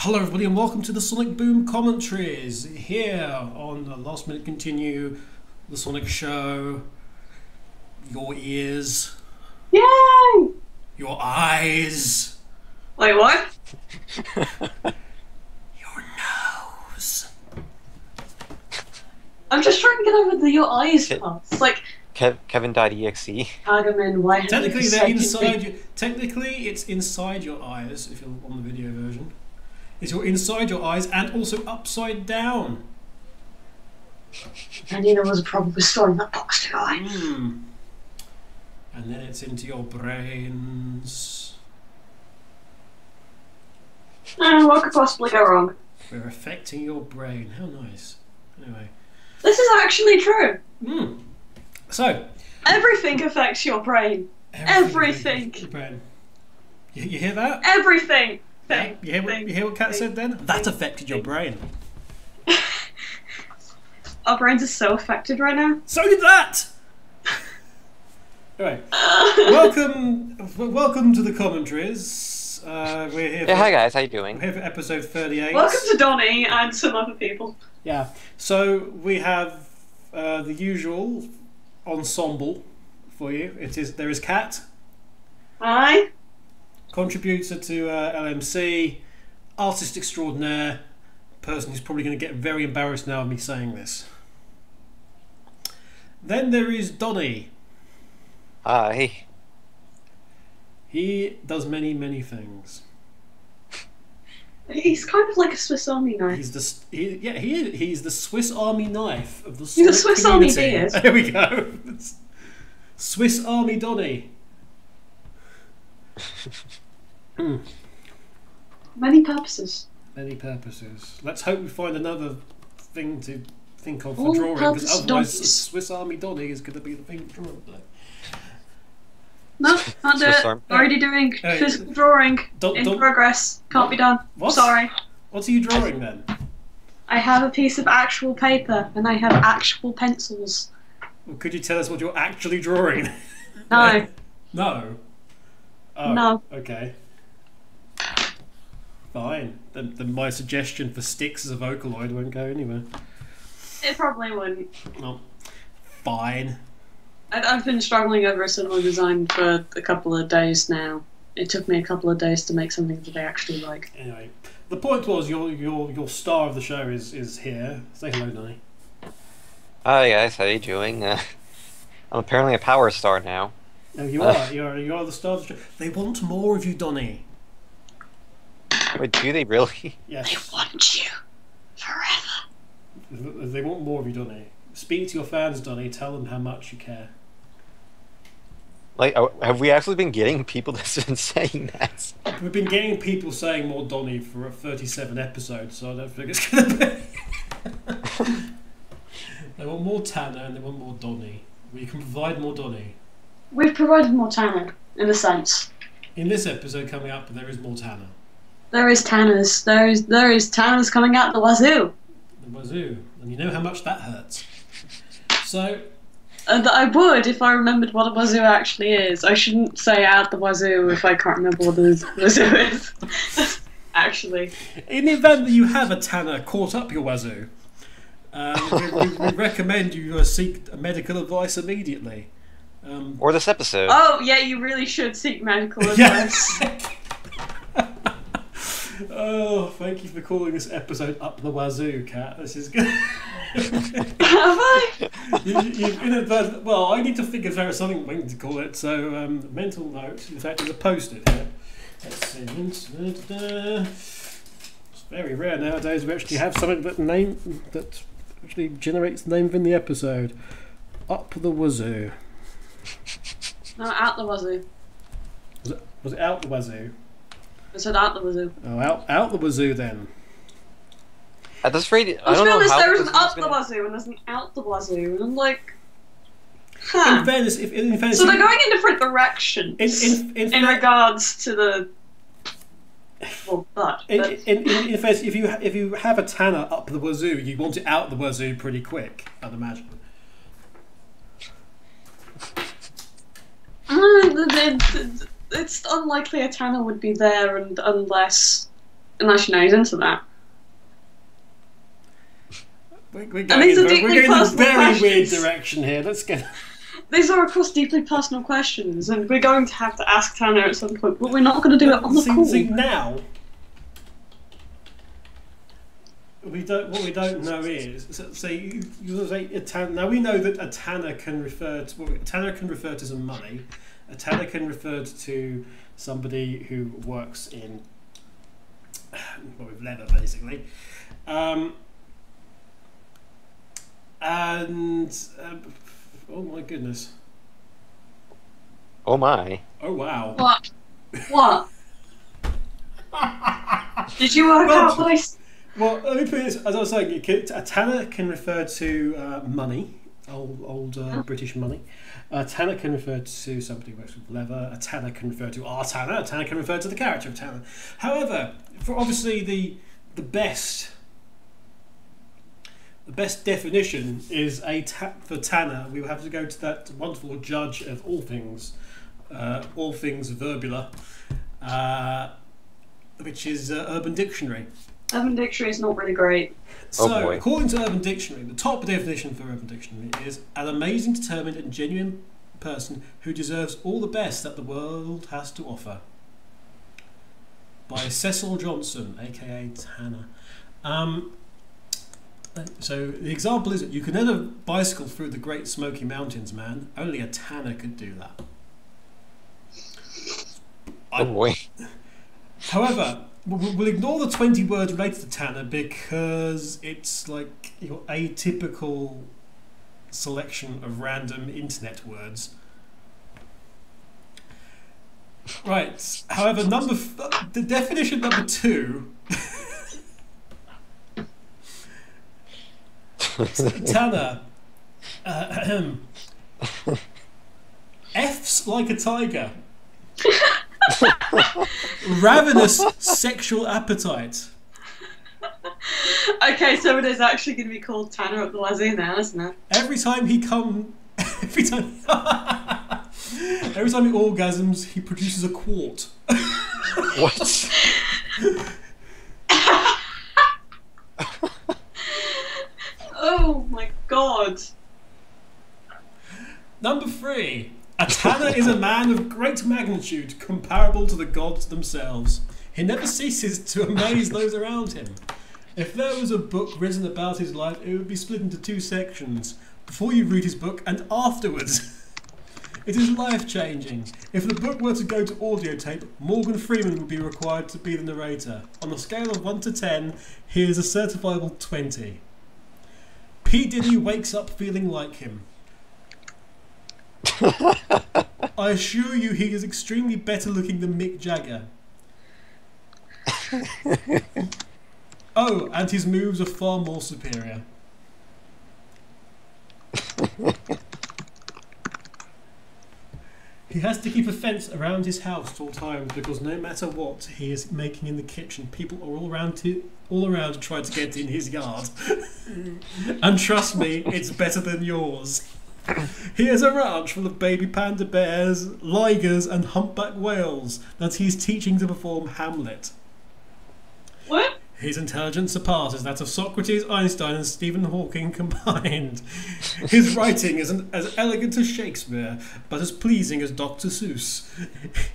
Hello everybody and welcome to the Sonic Boom Commentaries here on the Last Minute Continue, the Sonic Show, your ears, Yay! your eyes, Wait, what? your nose. I'm just trying to get over your eyes part. It's like Kevin.exe. Agaman, why have Technically you they're forsaken inside me? you. Technically it's inside your eyes if you're on the video version. It's inside your eyes and also upside down. I knew there was a problem with storing that box to eye. And then it's into your brains. What could possibly go wrong? We're affecting your brain. How nice. Anyway. This is actually true. So. Everything affects your brain. Everything. Your brain. You hear that? Everything. You hear what Kat said then? That affected your brain. Our brains are so affected right now. So did that! Anyway, welcome to the commentaries. We're here. Yeah, hi guys, how you doing? We're here for episode 38. Welcome to Donnie and some other people. Yeah. So we have the usual ensemble for you. There is Kat. Hi. Contributor to LMC, artist extraordinaire, person who's probably going to get very embarrassed now of me saying this. Then there is Donnie. Hi. He does many things. He's kind of like a Swiss Army knife. He's the Swiss Army knife of the He's a Sonic Swiss Army community. beard. There we go. Swiss Army Donnie. Many purposes. Many purposes. Let's hope we find another thing to think of for All drawing, because purpose otherwise donkeys. Swiss Army Donnie is going to be the thing for drawing. No, can't do Swiss it. Army. Already doing Hey, physical drawing in don't- progress. Can't be done. What? Sorry. What are you drawing then? I have a piece of actual paper and I have actual pencils. Well, could you tell us what you're actually drawing? No. No. Oh, No. Okay. Fine. Then my suggestion for sticks as a Vocaloid won't go anywhere. It probably wouldn't. No. Fine. I've been struggling over a similar design for a couple of days now. It took me a couple of days to make something that I actually like. Anyway, the point was your star of the show is here. Say hello, Donnie. Hi guys, how you doing? I'm apparently a power star now. No, you are. You are the star of the show. They want more of you, Donnie. Wait, do they really? Yes. They want you forever. They want more of you, Donnie. Speak to your fans, Donnie. Tell them how much you care. Like, have we actually been getting people that's been saying that? We've been getting people saying more Donnie for 37 episodes, so I don't think it's going to be. They want more Tanner and they want more Donnie. We can provide more Donnie. We've provided more Tanner, in a sense. In this episode coming up, there is more Tanner. There is Tanners. There is Tanners coming out the wazoo. The Wazoo. And you know how much that hurts. So, And I would if I remembered what a wazoo actually is. I shouldn't say out the wazoo if I can't remember what a wazoo is. Actually. in the event that you have a Tanner caught up your Wazoo, we recommend you seek medical advice immediately. Or this episode. Oh, yeah, you really should seek medical advice. Oh, thank you for calling this episode Up the Wazoo, Kat. This is good. Have I? You've inadvertent. Well, I need to think of something to call it. So, mental note. In fact, there's a post-it here. Let's see. It's very rare nowadays we actually have something that actually generates the name within the episode. Up the Wazoo. No, out the wazoo. Was it Out the Wazoo? I said out the wazoo. Oh, out the Wazoo then. At this rate, I Let's don't be know honest, how there is this an is up the gonna... wazoo and there's an out the wazoo, and I'm like, In fairness, So they're going in different directions in regards to the. Well, in fairness, if you have a Tanner up the Wazoo, you want it out the Wazoo pretty quick, I'd imagine. It's unlikely a Tanner would be there, and unless Unless you know he's into that. We're And going these are in deeply a personal very weird questions. direction here. Let's get. These are, of course, deeply personal questions, and we're going to have to ask Tanner at some point, but we're not going to do it on the call. See, now, what we don't know is, say you say a tan. Now we know that a tanner can refer to some money. A tanner can refer to somebody who works in with leather, basically. Oh my goodness. Oh my. Oh wow. What? Did you work out what I... Well, let me put this, as I was saying, a tanner can refer to money, old British money. A tanner can refer to somebody who works with leather. A tanner can refer to our tanner. A tanner can refer to the character of Tanner. However, for obviously the best definition is for Tanner. We will have to go to that wonderful judge of all things verbular, which is Urban Dictionary. Urban Dictionary is not really great. So, according to Urban Dictionary, the top definition for Urban Dictionary is an amazing, determined, and genuine person who deserves all the best that the world has to offer. By Cecil Johnson, aka Tanner. So the example is that you can never bicycle through the Great Smoky Mountains, man. Only a tanner could do that. Oh boy. However, we'll ignore the 20 words related to Tanner because it's like your atypical selection of random internet words. Right. However, the definition number 2. Tanner. F's like a tiger. Ravenous sexual appetite. Okay, so it is actually going to be called Tanner at the Wazoo now, isn't it? Every time he orgasms, he produces a quart. What? Oh my god. Number 3. A tanner is a man of great magnitude, comparable to the gods themselves. He never ceases to amaze those around him. If there was a book written about his life, it would be split into 2 sections. Before you read his book and afterwards. It is life-changing. If the book were to go to audio tape, Morgan Freeman would be required to be the narrator. On a scale of 1 to 10, he is a certifiable 20. P. Diddy wakes up feeling like him. I assure you he is extremely better looking than Mick Jagger. Oh, and his moves are far more superior. He has to keep a fence around his house at all times because no matter what he is making in the kitchen, people are all around to try to get in his yard. And trust me, it's better than yours. He has a ranch full of baby panda bears, ligers, and humpback whales that he's teaching to perform Hamlet. What? His intelligence surpasses that of Socrates, Einstein, and Stephen Hawking combined. His writing isn't as elegant as Shakespeare, but as pleasing as Dr. Seuss.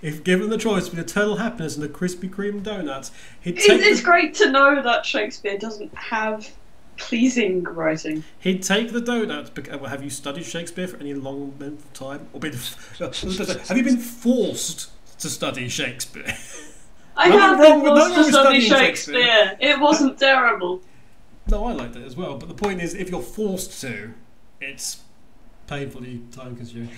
If given the choice between eternal happiness and a Krispy Kreme donut, he'd take It's great to know that Shakespeare doesn't have pleasing writing. He'd take the donut. Have you studied Shakespeare for any long length of time? Or have you been forced to study Shakespeare? I have been forced to study Shakespeare. It wasn't terrible. No, I liked it as well. But the point is, if you're forced to, it's painfully time consuming.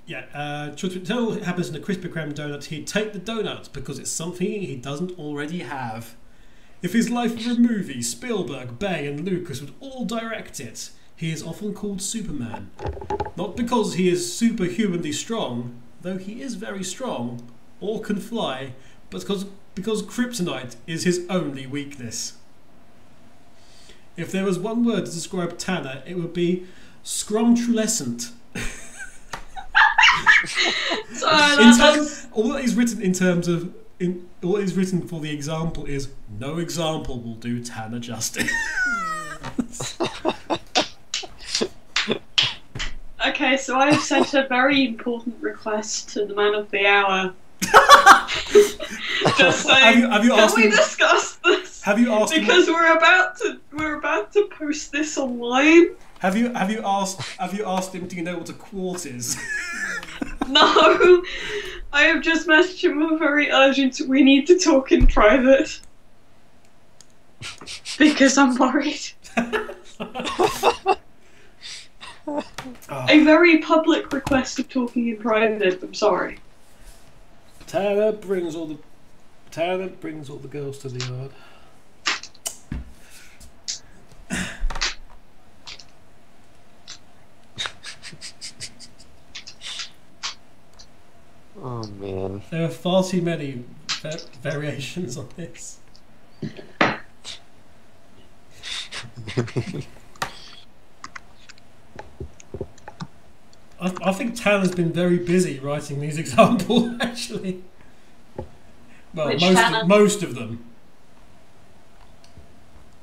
Eternal happens in a Krispy Kreme donut, he'd take the donut because it's something he doesn't already have. If his life were a movie, Spielberg, Bay, and Lucas would all direct it. He is often called Superman. Not because he is superhumanly strong, though he is very strong, or can fly, but because kryptonite is his only weakness. If there was one word to describe Tanner, it would be scrumtulescent. So all that is written in terms of all that is written for the example is no example will do Tanner justice. okay, so I have sent a very important request to the man of the hour. Just saying, have you can asked we him, discuss this? Have you asked because him, we're about to post this online. Have you asked him? Do you know what a quart is? No, I have just messaged him a very urgent. We need to talk in private because I'm worried. A very public request of talking in private. I'm sorry. Tanner brings all the girls to the yard. Oh man. There are far too many variations on this. I think Tanner's been very busy writing these examples, actually. Well, most of them.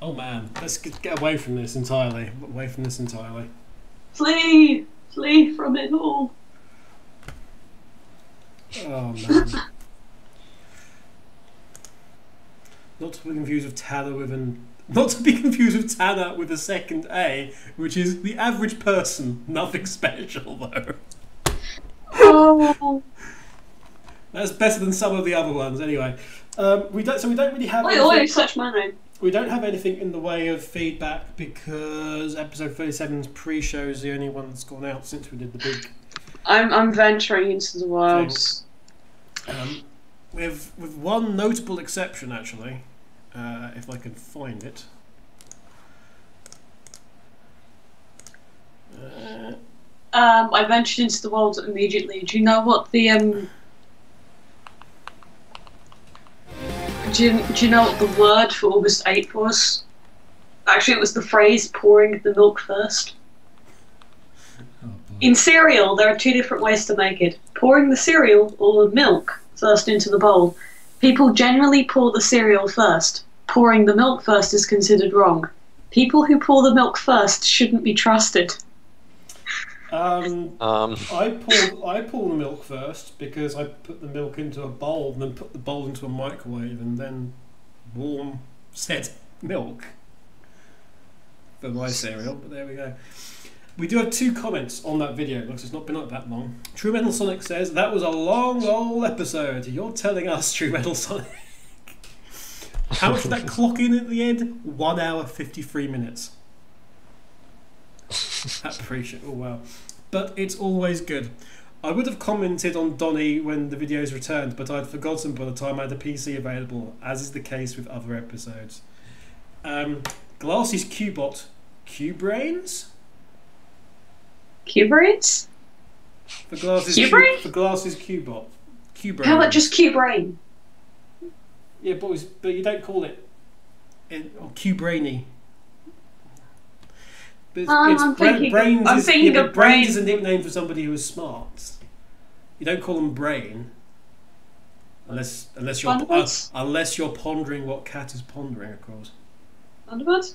Oh man, let's get away from this entirely. Flee from it all. Oh man. Not to be confused with Tanner with a second A, which is the average person. Nothing special though. Oh. That's better than some of the other ones. Anyway, we don't really have. Such my name. We don't have anything in the way of feedback because episode 37's pre-show is the only one that's gone out since we did the big. I'm venturing into the wilds. With one notable exception, actually, if I can find it. I ventured into the world immediately. Do you know what the Do you know what the word for August 8th was? Actually, it was the phrase "pouring the milk first." In cereal, there are two different ways to make it: pouring the cereal or the milk first into the bowl. People generally pour the cereal first. Pouring the milk first is considered wrong. People who pour the milk first shouldn't be trusted. I pour the milk first because I put the milk into a bowl and then put the bowl into a microwave and then warm said milk for my cereal. But there we go. We do have 2 comments on that video because it's not been up that long. True Metal Sonic says, that was a long old episode. You're telling us, True Metal Sonic. How much did that clock in at the end? 1 hour 53 minutes. Appreciate. Oh wow. But it's always good. I would have commented on Donnie when the videos returned, but I'd forgotten by the time I had a PC available, as is the case with other episodes. Glassy's Qbot. Q-Brains? Q-Brains? For Glassy's Q-Brain? For Glassy's Qbot. Q-Brains. How about just Q-Brain? Yeah, but you don't call it Q-Brainy. But I'm thinking of brains is a nickname for somebody who is smart. You don't call them brain, unless you're pondering what Cat is pondering, of course. Thunderbirds?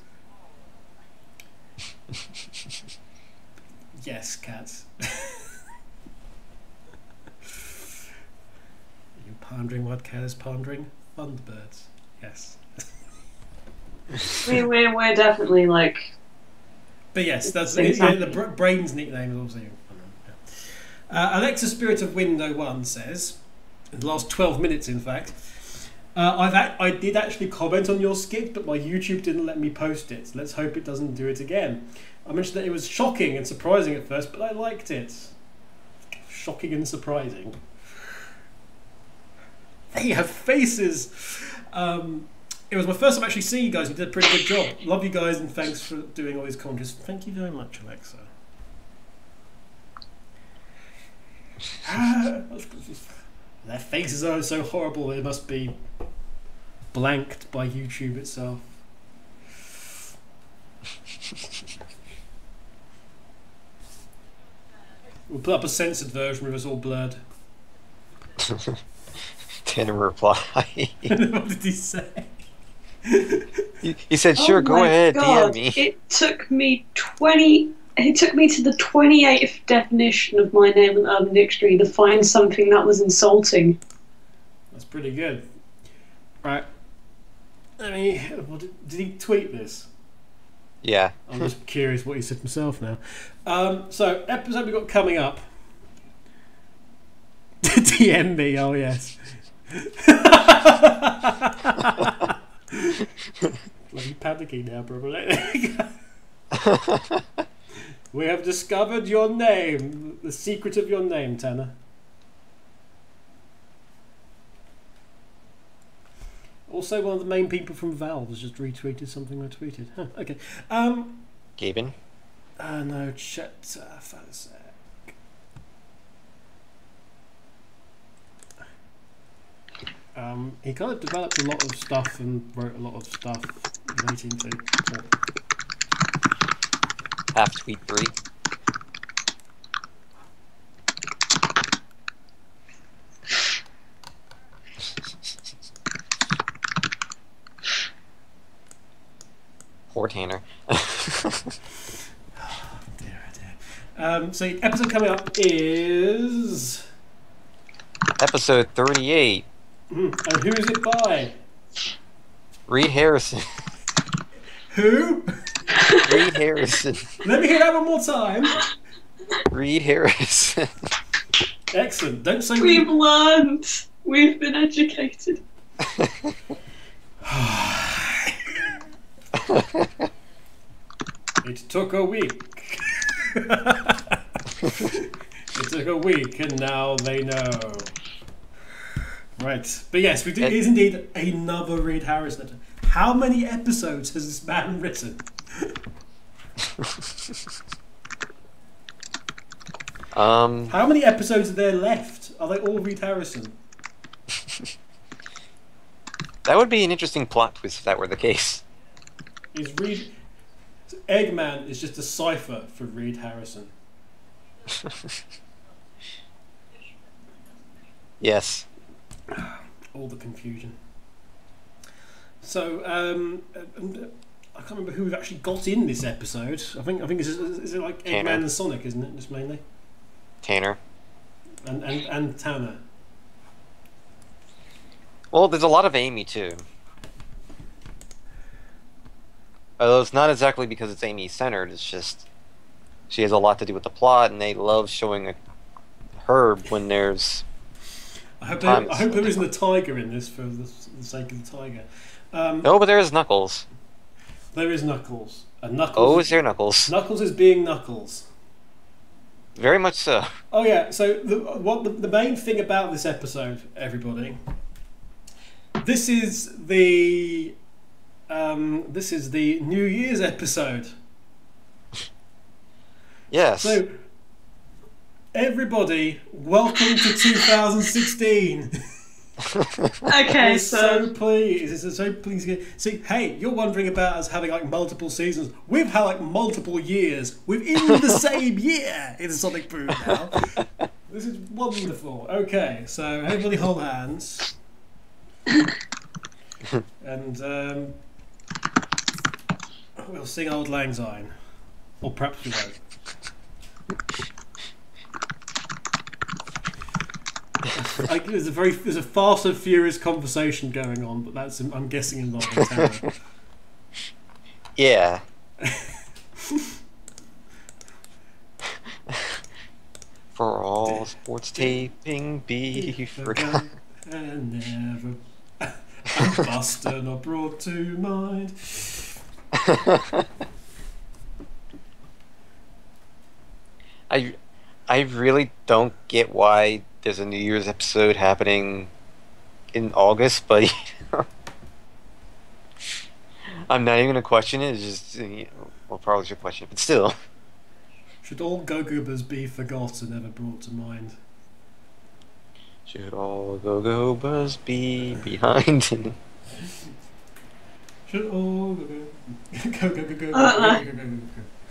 Yes, Cat. You're pondering what Cat is pondering? Thunderbirds. Yes. We're definitely like. But yes, that's the brain's nickname is also. Alexa Spirit of Window 1 says, in the last 12 minutes, in fact, I did actually comment on your skit, but my YouTube didn't let me post it. Let's hope it doesn't do it again. I mentioned that it was shocking and surprising at first, but I liked it. Shocking and surprising. They have faces. It was my first time actually seeing you guys. You did a pretty good job. Love you guys and thanks for doing all these commentaries. Thank you very much, Alexa. Their faces are so horrible they must be blanked by YouTube itself. We'll put up a censored version with us all blurred. Didn't reply. What did he say? He said, "Sure, go ahead, DM me." It took me to the 28th definition of my name in Urban Dictionary to find something that was insulting. That's pretty good. Right. Did he tweet this? Yeah. I'm just curious what he said himself now. So, episode we've got coming up. DM me, oh yes. Bloody panicky now, probably. We have discovered your name. The secret of your name, Tanner. Also, one of the main people from Valve has just retweeted something I tweeted. Huh, okay. Gaben? No, chat. Falasek. He kind of developed a lot of stuff and wrote a lot of stuff relating to. Half tweet 3. Poor Tanner. So episode coming up is episode 38. And who is it by? Reed Harrison. Who? Reed Harrison. Let me hear that one more time. Reed Harrison. Excellent. Don't say we've learned. We've been educated. It took a week. It took a week, and now they know. Right, but yes, it is indeed another Reed Harrison. How many episodes has this man written? How many episodes are there left? Are they all Reed Harrison? That would be an interesting plot twist if that were the case. Eggman is just a cipher for Reed Harrison. Yes. All the confusion. So, I can't remember who we've actually got in this episode. I think is it like Tanner. Eggman and Sonic, isn't it? Just mainly. Tanner. And Tanner. Well, there's a lot of Amy too. Although it's not exactly because it's Amy centered. It's just she has a lot to do with the plot, and they love showing her when there's. I hope there isn't a tiger in this for the sake of the tiger. No, but there is Knuckles. There is Knuckles. And Knuckles. Oh, is there Knuckles? Knuckles is being Knuckles. Very much so. Oh yeah. So the main thing about this episode, everybody. This is the New Year's episode. Yes. So everybody, welcome to 2016. Okay, We're so pleased. It's so pleased. See, hey, you're wondering about us having like multiple seasons. We've had like multiple years. We're in the same year in Sonic Boom now. This is wonderful. Okay, so everybody hold hands. And we'll sing Old Lang Syne. Or perhaps we won't. There's a fast and furious conversation going on, but that's I'm guessing involving Tara. Yeah. For all sports taping be forgotten. And never Buster not brought to mind. I really don't get why there's a New Year's episode happening in August, but I'm not even gonna question it. It's just, well, probably should question it, but still. Should all Go-Goobers be forgotten, never brought to mind? Should all Go-Goobers be behind? Should all go.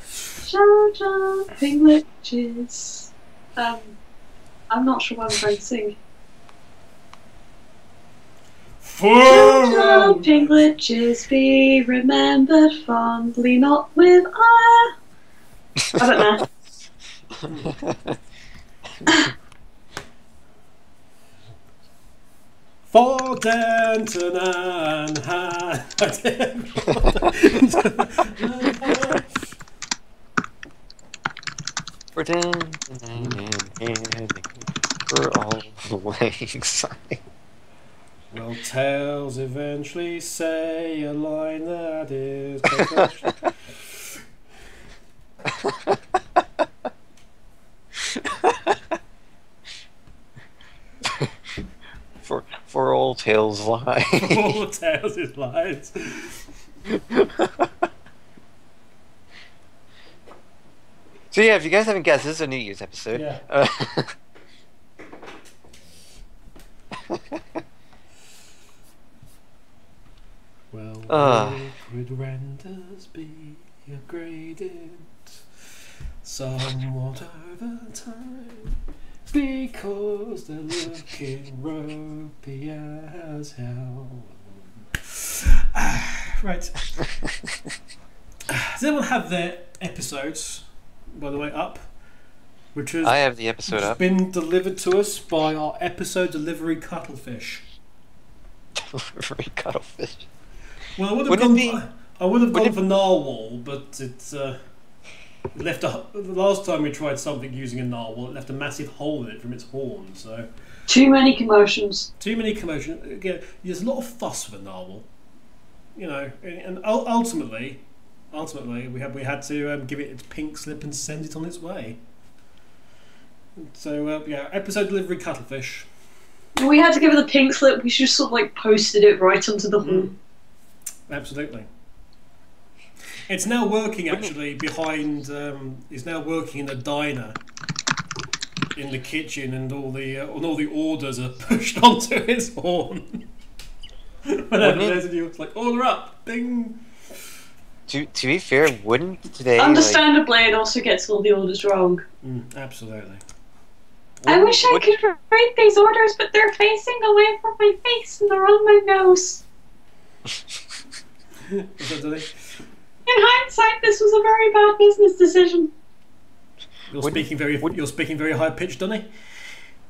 Show jumping glitches. I'm not sure what I'm trying to sing. Jumping glitches be remembered fondly, not with ire. I don't know. For Denton and Han. For Denton and Han. For all the ways. Will Tails eventually say a line that is for old Tails' lies. For all Tails' lies. So yeah, if you guys haven't guessed, this is a New Year's episode. Yeah. Well, liquid renders be upgraded somewhat over time because they're looking ropey as hell. Right. Does anyone have their episodes, by the way, up? I have the episode up. Been delivered to us by our episode delivery cuttlefish. Delivery cuttlefish. Well, I would have gone for narwhal, but it's left the last time we tried something using a narwhal, it left a massive hole in it from its horn. So too many commotions. Again, there's a lot of fuss with a narwhal, you know, and ultimately we had to give it its pink slip and send it on its way. So yeah, episode delivery cuttlefish. We had to give it the pink slip. We should just sort of like posted it right onto the horn. Absolutely. It's now working actually behind. It's now working in a diner in the kitchen, and all the orders are pushed onto its horn. Whenever there's a new, it's like order up, bing. To be fair, wouldn't today? Understandably, it also gets all the orders wrong. Absolutely. I wish I could read these orders, but they're facing away from my face and they're on my nose. In hindsight, this was a very bad business decision. You're speaking very high pitched, Donnie.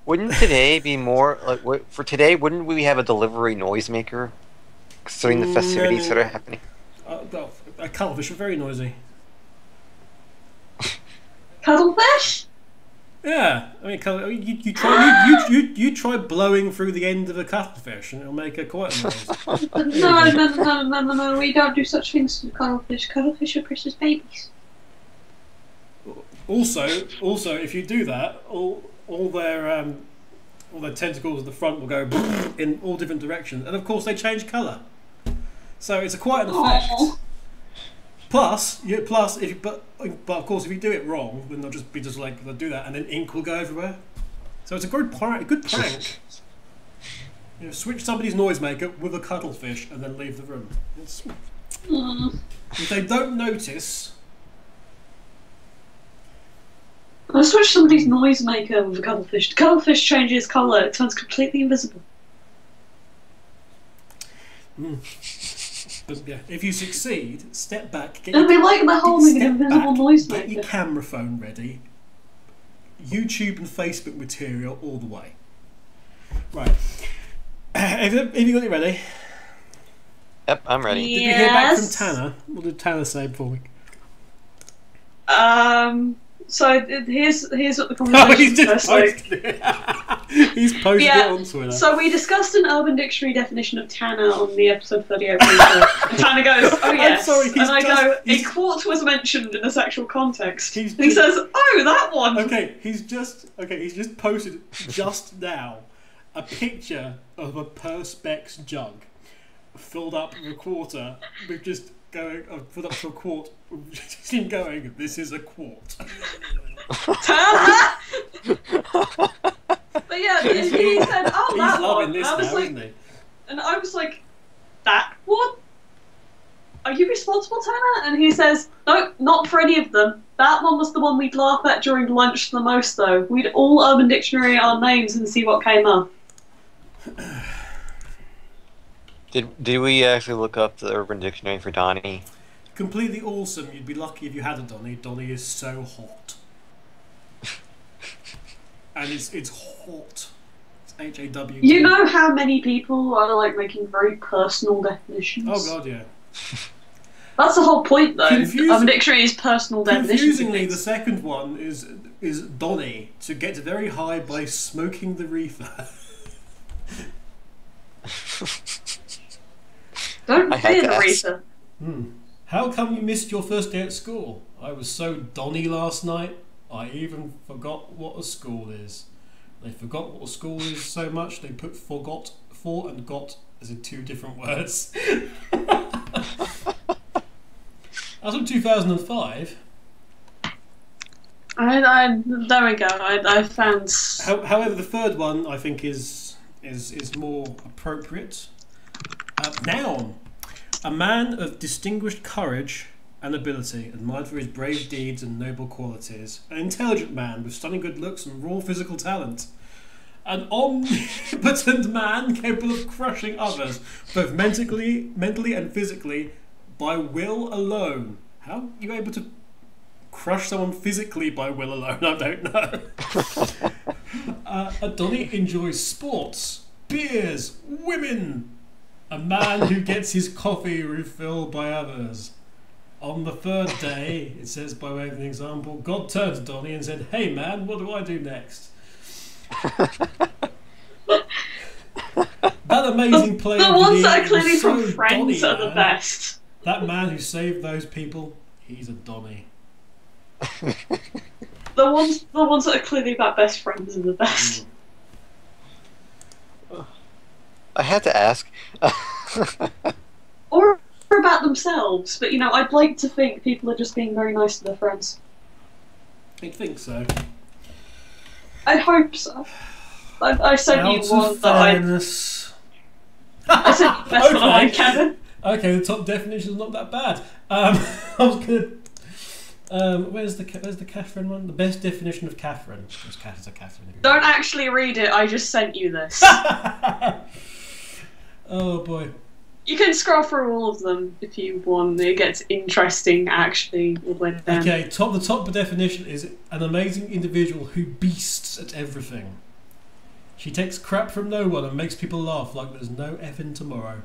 Wouldn't today be more like for today? Wouldn't we have a delivery noisemaker, considering the festivities that are happening? Well, cuttlefish are very noisy. Cuttlefish? Yeah, I mean, you try blowing through the end of a cuttlefish, and it'll make a quite a noise. No, we don't do such things to cuttlefish. Cuttlefish are precious babies. Also, if you do that, all their tentacles at the front will go in all different directions, and of course they change colour. So it's quite an effect. Aww. Plus, but of course, if you do it wrong, then they'll do that, and then ink will go everywhere. So it's a good prank. You know, switch somebody's noisemaker with a cuttlefish, and then leave the room. If they don't notice, I switch somebody's noisemaker with a cuttlefish. The cuttlefish changes colour; it turns completely invisible. But yeah, if you succeed, step back. It'll be like the whole invisible noisemaker. Get your camera phone ready. YouTube and Facebook material all the way. Right. Have you got it ready? Yep, I'm ready. Yes. Did we hear back from Tanner? What did Tanner say before we? So here's what the conversation was like. He's posted it on Twitter. So we discussed an Urban Dictionary definition of Tanner on the episode 38. And Tanner goes, "Oh yes," and I go, "A quart was mentioned in a sexual context." He says, "Oh, that one." Okay, he's just posted just now a picture of a Perspex jug filled up with a quarter with just going filled up to a quart. Just him going, "This is a quart." But yeah, he said, "Oh, that one." This I was now, like, isn't he? and I was like, "That one?" are you responsible, Tanner? And he says, no, not for any of them. That one was the one we'd laugh at during lunch the most, though. We'd all Urban Dictionary our names and see what came up. Did we actually look up the Urban Dictionary for Donnie? Completely awesome. You'd be lucky if you had a Donnie. Donnie is so hot. And it's hot. It's H-A-W. You know how many people are like making very personal definitions? Oh god, yeah. That's the whole point, though. Urban Dictionary is personal definitions. Confusingly, the second one is Donnie to get very high by smoking the reefer. Don't fear the reefer. How come you missed your first day at school? I was so Donnie last night, I even forgot what a school is. They forgot what a school is so much they put forgot for and got as in two different words. As of 2005. There we go. I found. However, the third one I think is more appropriate. Noun: a man of distinguished courage and ability, admired for his brave deeds and noble qualities. An intelligent man with stunning good looks and raw physical talent. An omnipotent man capable of crushing others, both mentally and physically, by will alone. How are you able to crush someone physically by will alone? I don't know. Donnie enjoys sports, beers, women. A man who gets his coffee refilled by others. On the third day, it says by way of an example, God turned to Donnie and said, "Hey man, what do I do next?" That amazing player. The ones that are clearly from Friends are the best. That man who saved those people, he's a Donnie. The ones that are clearly about best friends are the best. I had to ask. Or about themselves, but I'd like to think people are just being very nice to their friends. I think so. I hope so. I sent you one that I sent you the best one, Kevin. Okay, the top definition is not that bad. I was gonna. Where's the Catherine one? The best definition of Catherine. There's a Catherine. Don't actually read it. I just sent you this. Oh boy. You can scroll through all of them if you want. It gets interesting, actually. Okay, the top definition is an amazing individual who beasts at everything. She takes crap from no one and makes people laugh like there's no effing tomorrow.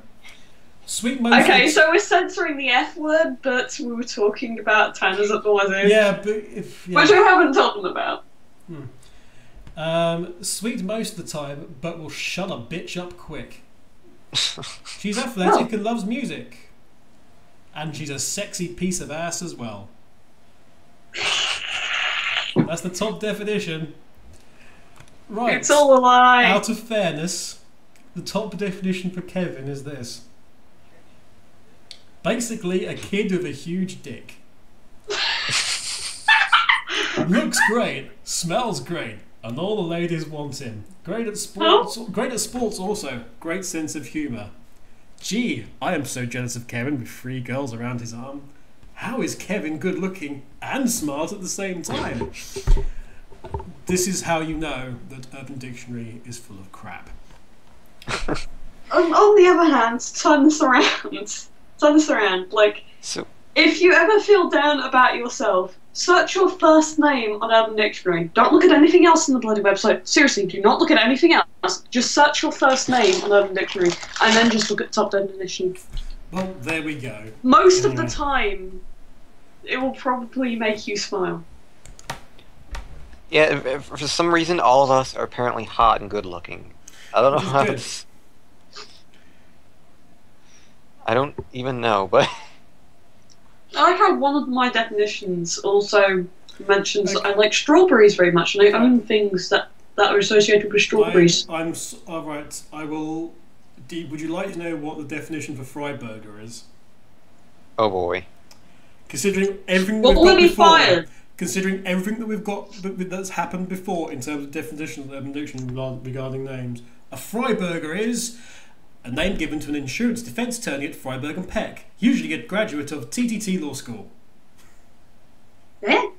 Sweet Moses. Okay, so we're censoring the F word, but we were talking about Tanner's at the Wazoo. Yeah, but which we haven't told them about. Sweet most of the time, but will shut a bitch up quick. She's athletic and loves music. And she's a sexy piece of ass as well. That's the top definition. Right. It's all a lie. Out of fairness, the top definition for Kevin is this. Basically, a kid with a huge dick. Looks great, smells great, and all the ladies want him. Great at sports. Great at sports also. Great sense of humour. Gee, I am so jealous of Kevin with 3 girls around his arm. How is Kevin good looking and smart at the same time? This is how you know that Urban Dictionary is full of crap. On the other hand, turn this around. Like, if you ever feel down about yourself, search your first name on Urban Dictionary. Don't look at anything else on the bloody website. Seriously, do not look at anything else. Just search your first name on Urban Dictionary, and then just look at top definition. Well, there we go. Most of the time, it will probably make you smile. Yeah, for some reason, all of us are apparently hot and good looking. I don't know how it's... I don't even know, but... I like how one of my definitions also mentions that I like strawberries very much, and I own things that are associated with strawberries. Alright, I will... Would you like to know what the definition for Freiburger is? Oh boy. Considering everything Considering everything that we've got that's happened before in terms of definitions of Urban Dictionary regarding names, a Freiburger is A name given to an insurance defence attorney at Freiburg and Peck, usually a graduate of TTT Law School. Eh?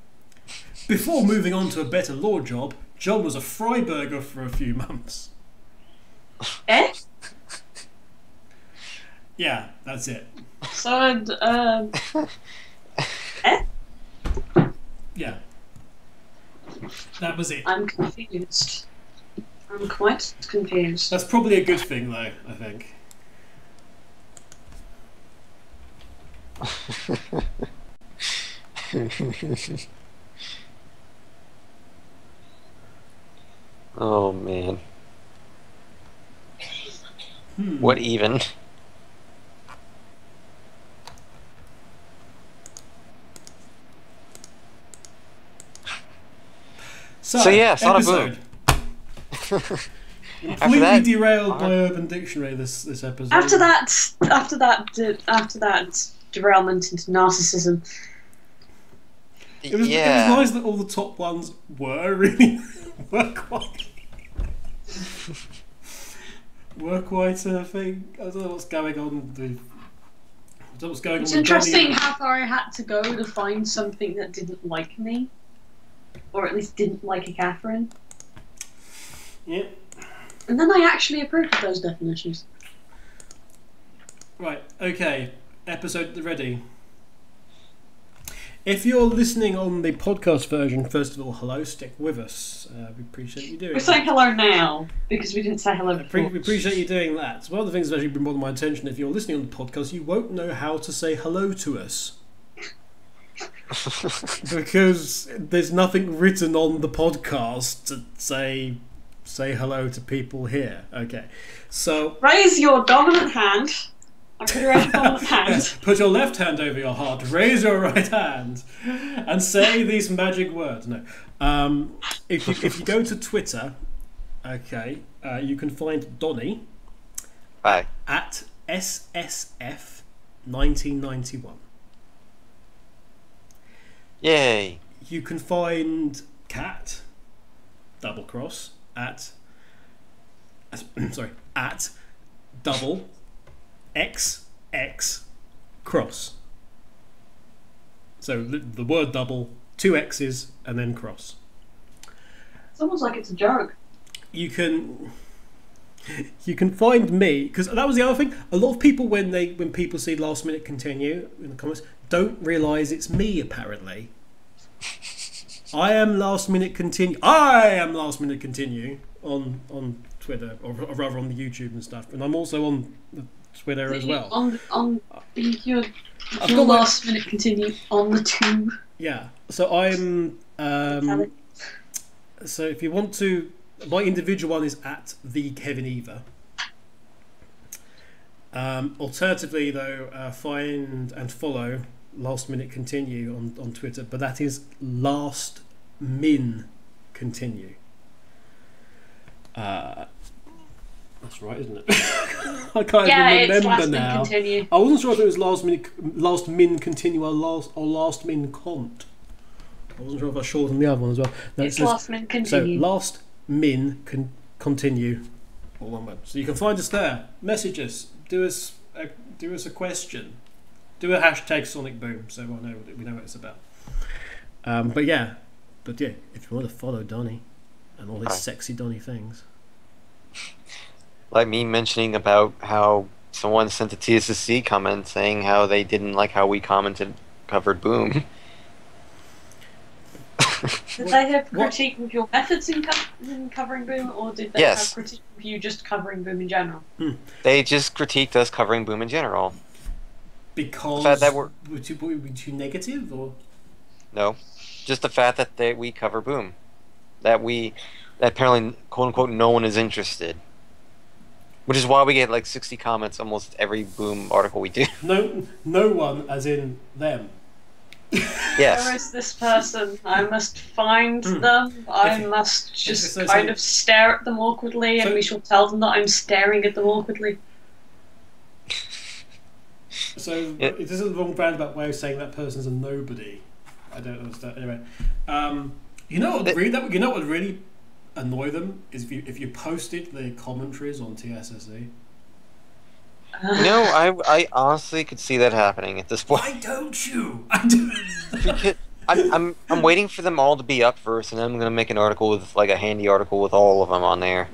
Before moving on to a better law job, John was a Freiburger for a few months. Eh? Yeah, that's it. So, eh? Yeah. That was it. I'm confused. I'm quite confused. That's probably a good thing, though, I think. Oh, man. What even? So yeah, Sonic Boom. Completely derailed by Urban Dictionary this episode. After that derailment into narcissism. It was nice that all the top ones were quite a thing. I don't know what's going on. It's interesting how far I had to go to find something that didn't like me, or at least didn't like a Catherine. Yeah. And then I actually approved of those definitions. Right. Okay. Episode ready. If you're listening on the podcast version, first of all, hello, stick with us. We appreciate you doing We're saying hello now, because we didn't say hello before. We appreciate you doing that. One of the things that's actually been brought to my attention, if you're listening on the podcast, you won't know how to say hello to us. Because there's nothing written on the podcast to say hello to people here. Okay. So raise your dominant hand. I could raise your dominant hand. Put your left hand over your heart, raise your right hand, and say these magic words. No. If you go to Twitter, okay, you can find Donnie. Hi. At SSF1991. Yay. You can find Cat, double cross, at double XX cross. So the word double, 2 X's and then cross. It's almost like it's a joke. You can find me, because that was the other thing. A lot of people when people see last minute continue in the comments don't realise it's me apparently. I am last minute continue on Twitter, or rather on the YouTube and stuff, and I'm also on the Twitter as well. Your last minute continue on the tube. Yeah. So I'm. So if you want to, my individual one is at the Kevin Eva. Alternatively, though, find and follow Last Minute Continue on Twitter, but that is Last Min Continue. That's right, isn't it? I can't even remember now. Continue. I wasn't sure if it was Last Min Continue or Last Min Cont. I wasn't sure if I shortened the other one as well. No, it's Last Min Continue. So Last Min Continue, all one word. So you can find us there. Message us. Do us a question. Do a hashtag Sonic Boom, so we know what it's about. But yeah, if you want to follow Donnie and all his sexy Donnie things, like me mentioning about how someone sent a TSSC comment saying how they didn't like how we covered Boom. Did they have critique of your methods in covering Boom, or did they have critique of you just covering Boom in general? They just critiqued us covering Boom in general. Because we're too negative, or no, just the fact that we cover Boom, that apparently quote unquote no one is interested, which is why we get like 60 comments almost every Boom article we do. No one, as in them. Yes. Where is this person? I must find them. I must just kind of stare at them awkwardly, and we shall tell them that I'm staring at them awkwardly. So it isn't the wrong roundabout way of saying that person's a nobody. I don't understand. Anyway, you know what would really annoy them is if you posted the commentaries on TSSE. I honestly could see that happening at this point. Why don't you? I do. Because I'm waiting for them all to be up first, and then I'm gonna make an article with like a handy article with all of them on there.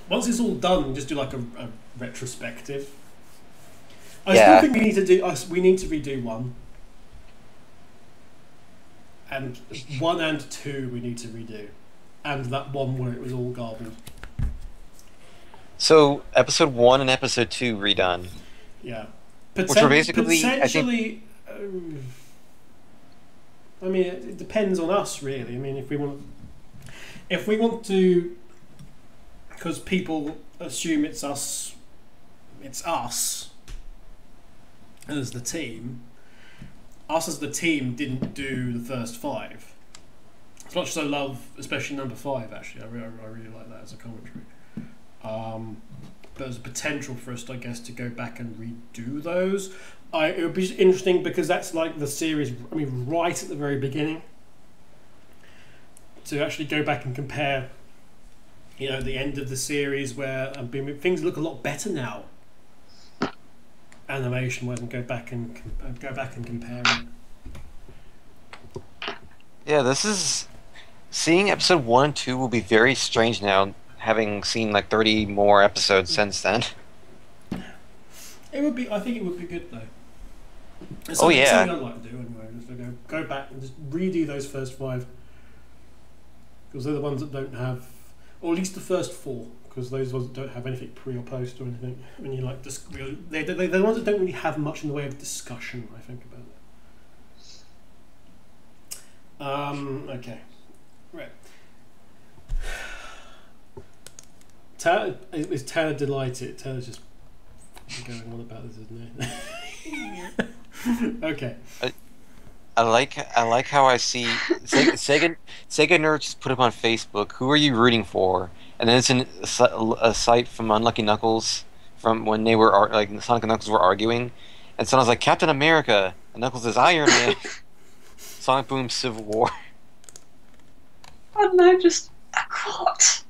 Once it's all done, just do like a retrospective. I Yeah. still think we need to do. We need to redo 1. And 1 and 2 we need to redo, and that one where it was all garbled. So episode 1 and episode 2 redone. Yeah, Which were basically, potentially. I mean, it depends on us, really. I mean, if we want to, because people assume it's us as the team. Us as the team didn't do the first 5. As much as I love, especially number 5, actually, I really like that as a commentary. But there's a potential for us, I guess, to go back and redo those. It would be interesting because that's like the series. I mean, right at the very beginning, to actually go back and compare. You know, the end of the series where things look a lot better now. Animation-wise, and go back and compare it. Yeah, this is seeing episode 1 and 2 will be very strange now, having seen like 30 more episodes since then. It would be. I think it would be good though. It's Oh, yeah. something I'd like to do anyway. Just to go back and just redo those first 5 because they're the ones that don't have, or at least the first 4. Because those ones that don't have anything pre or post or anything. When you like, they're the ones that don't really have much in the way of discussion. I think about that. Okay, right. Is Tanner delighted? Tanner's just going on about this, isn't he? Okay. I like how I see Sega Nerds just put up on Facebook. Who are you rooting for? And then it's in a site from Unlucky Knuckles from when they were like Sonic and Knuckles were arguing, and someone's like Captain America, and Knuckles says Iron Man. Sonic Boom Civil War. I don't know, just what?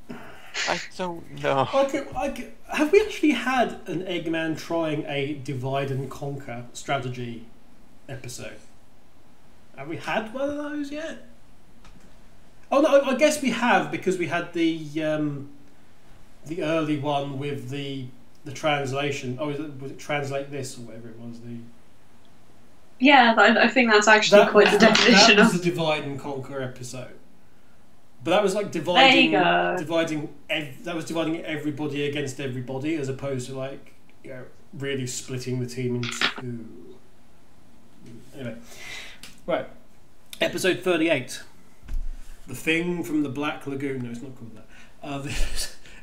I don't know. Have we actually had an Eggman trying a divide and conquer strategy episode? Have we had one of those yet? Oh no, I guess we have, because we had the early one with the translation. Oh, was it translate this or whatever it was? Yeah, I think that's actually quite the definition that was of the divide and conquer episode. But that was like dividing everybody against everybody, as opposed to like, you know, really splitting the team in 2. Anyway, right, episode 38. The Thing from the Black Lagoon. No, it's not called that.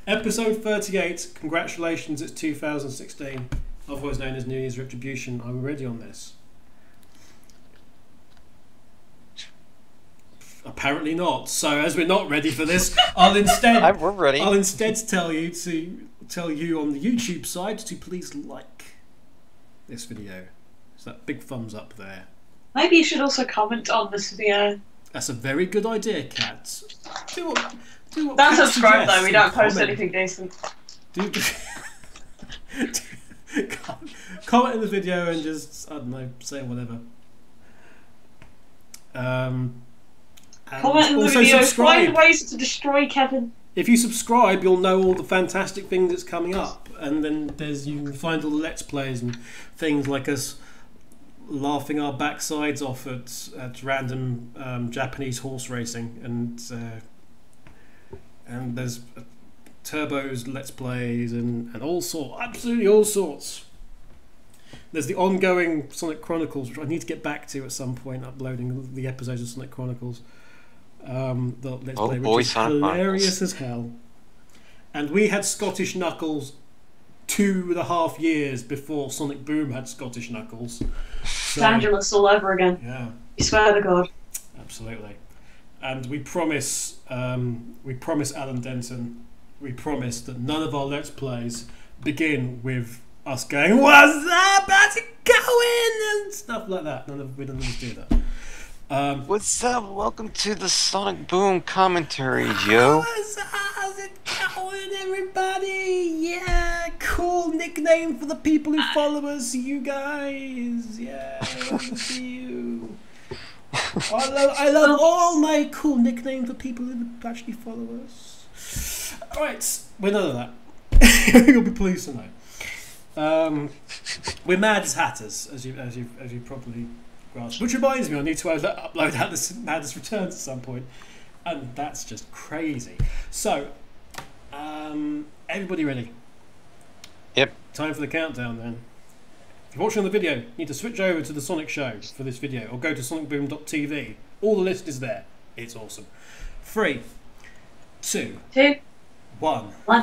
Episode 38. Congratulations, it's 2016. Otherwise known as New Year's Retribution. Are we ready on this? Apparently not. So as we're not ready for this, We're ready. I'll instead tell you on the YouTube side to please like this video. It's that big thumbs up there. Maybe you should also comment on this video. That's a very good idea, Kat. Do what Don't Kat subscribe suggests though, we and don't post comment. anything decent. Comment in the video and just, I don't know, say whatever. And Comment in the also video, subscribe. find ways to destroy Kevin. If you subscribe, you'll know all the fantastic things that's coming up, and then you can find all the Let's Plays and things like us laughing our backsides off at random Japanese horse racing, and there's Turbo's Let's Plays and all sorts, absolutely all sorts. There's the ongoing Sonic Chronicles, which I need to get back to at some point, uploading the episodes of Sonic Chronicles. The Let's Play, which is hilarious as hell. And we had Scottish Knuckles 2.5 years before Sonic Boom had Scottish Knuckles. So, Scandalous all over again. yeah, I swear to God. absolutely. And we promise Alan Denton, we promise that none of our Let's Plays begin with us going, "What's up? How's it going?" and stuff like that. We don't need to do that. What's up? Welcome to the Sonic Boom Commentaries, yo. How's it going? on, everybody! Yeah, cool nickname for the people who follow us, you guys. Yeah, I love to see you. I love all my cool nicknames for people who actually follow us. Alright, we're none of that. You'll be pleased to know. We're mad as hatters, as you probably grasped. Which reminds me, I need to upload Madness Returns at some point. And that's just crazy. So, everybody ready? Yep. Time for the countdown then. If you're watching on the video, you need to switch over to the Sonic Show for this video, or go to sonicboom.tv. All the list is there. It's awesome. 3, 2, 1. Play.